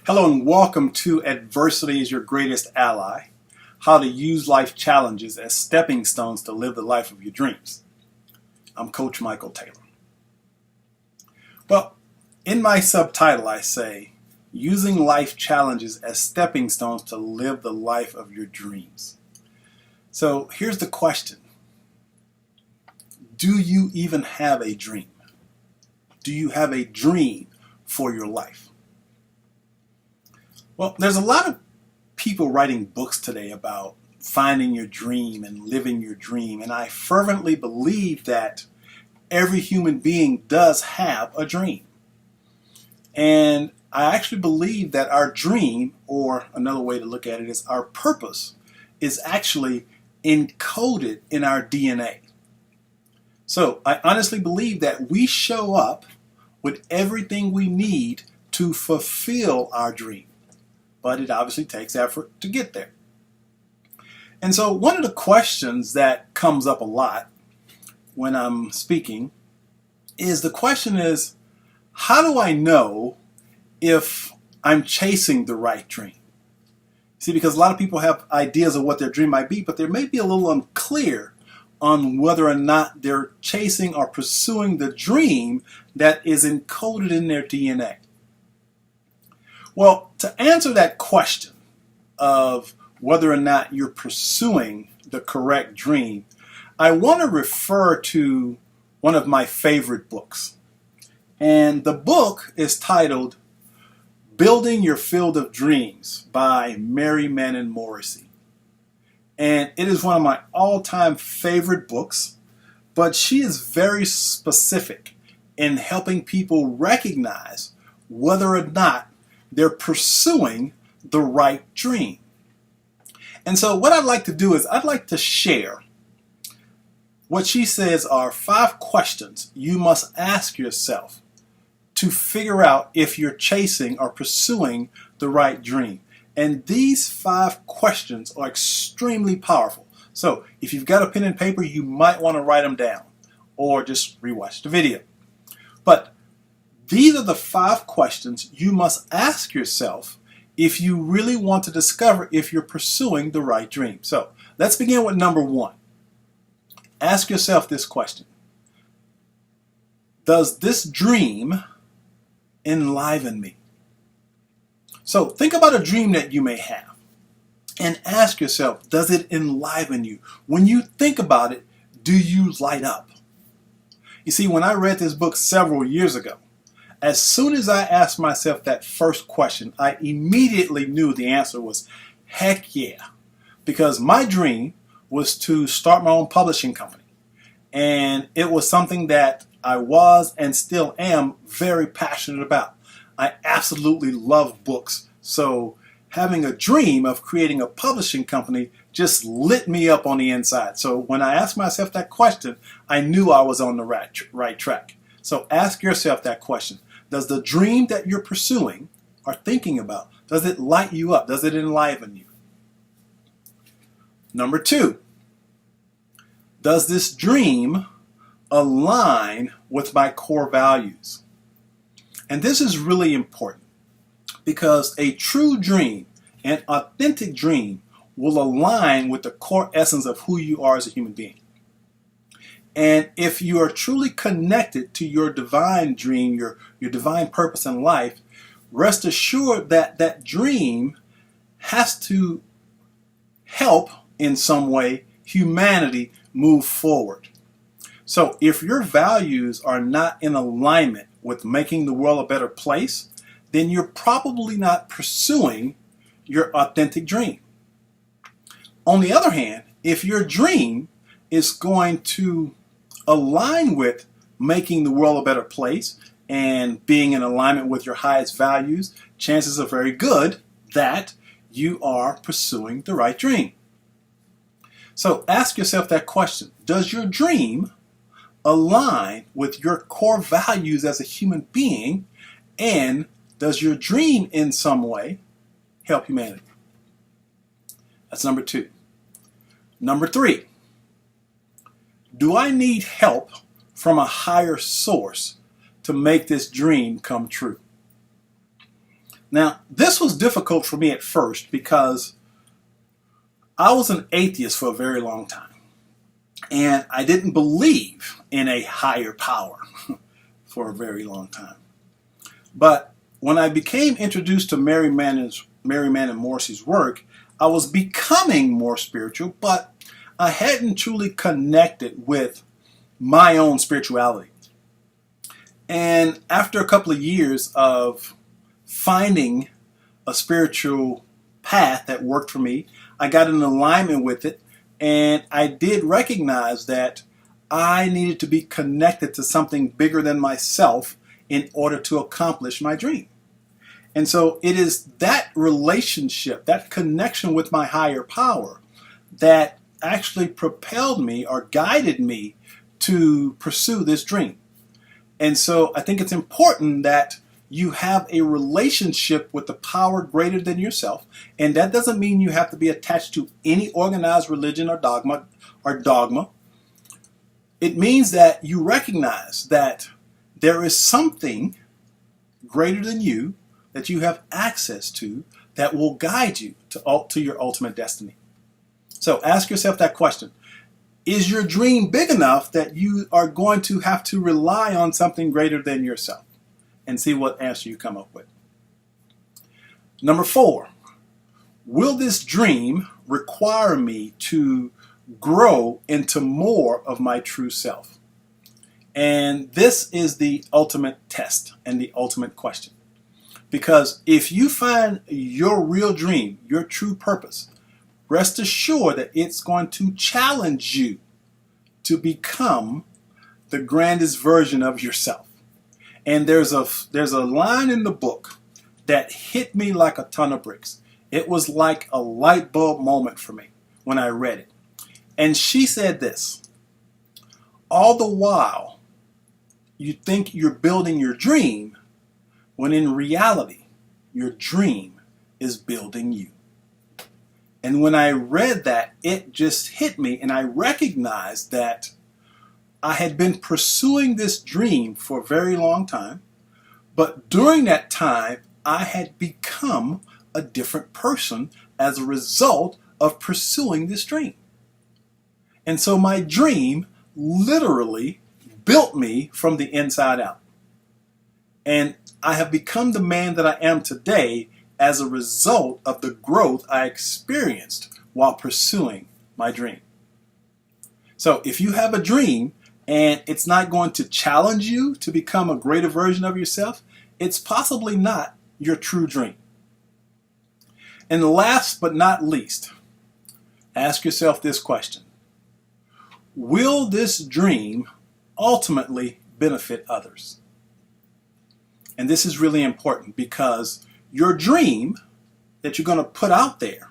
Hello and welcome to Adversity is Your Greatest Ally, how to use life challenges as stepping stones to live the life of your dreams. I'm Coach Michael Taylor. Well, in my subtitle I say, using life challenges as stepping stones to live the life of your dreams. So here's the question. Do you even have a dream? Do you have a dream for your life? Well, there's a lot of people writing books today about finding your dream and living your dream, and I fervently believe that every human being does have a dream. And I actually believe that our dream, or another way to look at it is our purpose, is actually encoded in our DNA. So I honestly believe that we show up with everything we need to fulfill our dream. But it obviously takes effort to get there. And so one of the questions that comes up a lot when I'm speaking is how do I know if I'm chasing the right dream? See, because a lot of people have ideas of what their dream might be, but they may be a little unclear on whether or not they're chasing or pursuing the dream that is encoded in their DNA. Well, to answer that question of whether or not you're pursuing the correct dream, I want to refer to one of my favorite books. And the book is titled Building Your Field of Dreams by Mary Manning Morrissey. And it is one of my all-time favorite books, but she is very specific in helping people recognize whether or not they're pursuing the right dream. And so what I'd like to do is I'd like to share what she says are 5 questions you must ask yourself to figure out if you're chasing or pursuing the right dream. And these 5 questions are extremely powerful. So if you've got a pen and paper, you might want to write them down or just rewatch the video. But these are the 5 questions you must ask yourself if you really want to discover if you're pursuing the right dream. So let's begin with number 1. Ask yourself this question. Does this dream enliven me? So think about a dream that you may have and ask yourself, does it enliven you? When you think about it, do you light up? You see, when I read this book several years ago, as soon as I asked myself that first question, I immediately knew the answer was heck yeah. Because my dream was to start my own publishing company. And it was something that I was and still am very passionate about. I absolutely love books. So having a dream of creating a publishing company just lit me up on the inside. So when I asked myself that question, I knew I was on the right track. So ask yourself that question. Does the dream that you're pursuing or thinking about, does it light you up? Does it enliven you? Number 2, does this dream align with my core values? And this is really important because a true dream, an authentic dream, will align with the core essence of who you are as a human being. And if you are truly connected to your divine dream, your divine purpose in life, rest assured that that dream has to help in some way humanity move forward. So if your values are not in alignment with making the world a better place, then you're probably not pursuing your authentic dream. On the other hand, if your dream is going to align with making the world a better place and being in alignment with your highest values, chances are very good that you are pursuing the right dream. So ask yourself that question. Does your dream align with your core values as a human being? And does your dream in some way help humanity? That's number 2. Number 3. Do I need help from a higher source to make this dream come true? Now, this was difficult for me at first because I was an atheist for a very long time. And I didn't believe in a higher power for a very long time. But when I became introduced to Mary Manning Morrissey's work, I was becoming more spiritual, but I hadn't truly connected with my own spirituality. And after a couple of years of finding a spiritual path that worked for me, I got in alignment with it, and I did recognize that I needed to be connected to something bigger than myself in order to accomplish my dream. And so it is that relationship, that connection with my higher power, that actually propelled me or guided me to pursue this dream. And so I think it's important that you have a relationship with the power greater than yourself. And that doesn't mean you have to be attached to any organized religion or dogma. It means that you recognize that there is something greater than you that you have access to that will guide you to your ultimate destiny. So ask yourself that question. Is your dream big enough that you are going to have to rely on something greater than yourself? And see what answer you come up with. Number 4, will this dream require me to grow into more of my true self? And this is the ultimate test and the ultimate question. Because if you find your real dream, your true purpose, rest assured that it's going to challenge you to become the grandest version of yourself. And there's a line in the book that hit me like a ton of bricks. It was like a light bulb moment for me when I read it. And she said this: all the while you think you're building your dream, when in reality your dream is building you. And when I read that, it just hit me, and I recognized that I had been pursuing this dream for a very long time, but during that time, I had become a different person as a result of pursuing this dream. And so my dream literally built me from the inside out. And I have become the man that I am today as a result of the growth I experienced while pursuing my dream. So if you have a dream, and it's not going to challenge you to become a greater version of yourself, it's possibly not your true dream. And last but not least, ask yourself this question: will this dream ultimately benefit others? And this is really important because your dream that you're going to put out there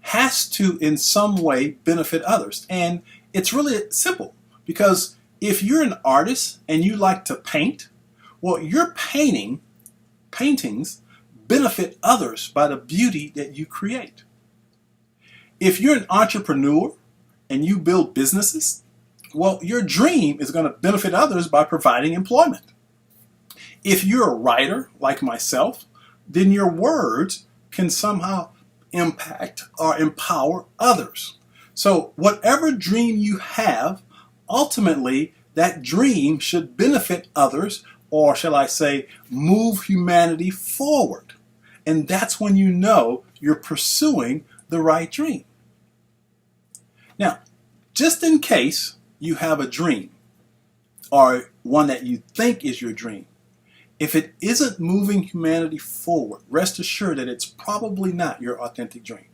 has to in some way benefit others. And it's really simple, because if you're an artist and you like to paint, well, your paintings benefit others by the beauty that you create. If you're an entrepreneur and you build businesses, well, your dream is going to benefit others by providing employment. If you're a writer like myself, then your words can somehow impact or empower others. So whatever dream you have, ultimately, that dream should benefit others, or shall I say, move humanity forward. And that's when you know you're pursuing the right dream. Now, just in case you have a dream, or one that you think is your dream, if it isn't moving humanity forward, rest assured that it's probably not your authentic dream.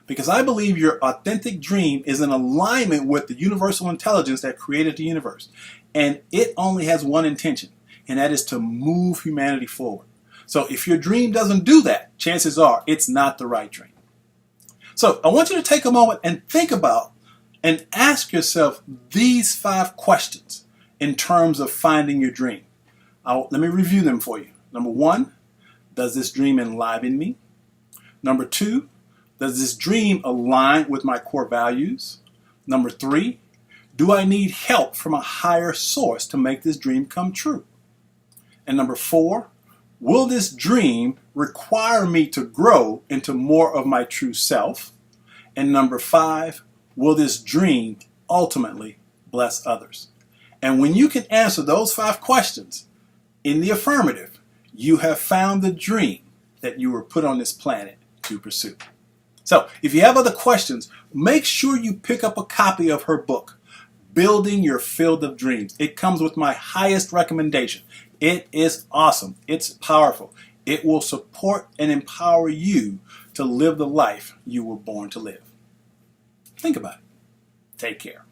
Because I believe your authentic dream is in alignment with the universal intelligence that created the universe. And it only has one intention, and that is to move humanity forward. So if your dream doesn't do that, chances are it's not the right dream. So I want you to take a moment and think about and ask yourself these 5 questions in terms of finding your dream. Let me review them for you. Number 1, does this dream enliven me? Number 2, does this dream align with my core values? Number 3, do I need help from a higher source to make this dream come true? And number 4, will this dream require me to grow into more of my true self? And number 5, will this dream ultimately bless others? And when you can answer those 5 questions in the affirmative, you have found the dream that you were put on this planet to pursue. So if you have other questions, make sure you pick up a copy of her book, Building Your Field of Dreams. It comes with my highest recommendation. It is awesome. It's powerful. It will support and empower you to live the life you were born to live. Think about it. Take care.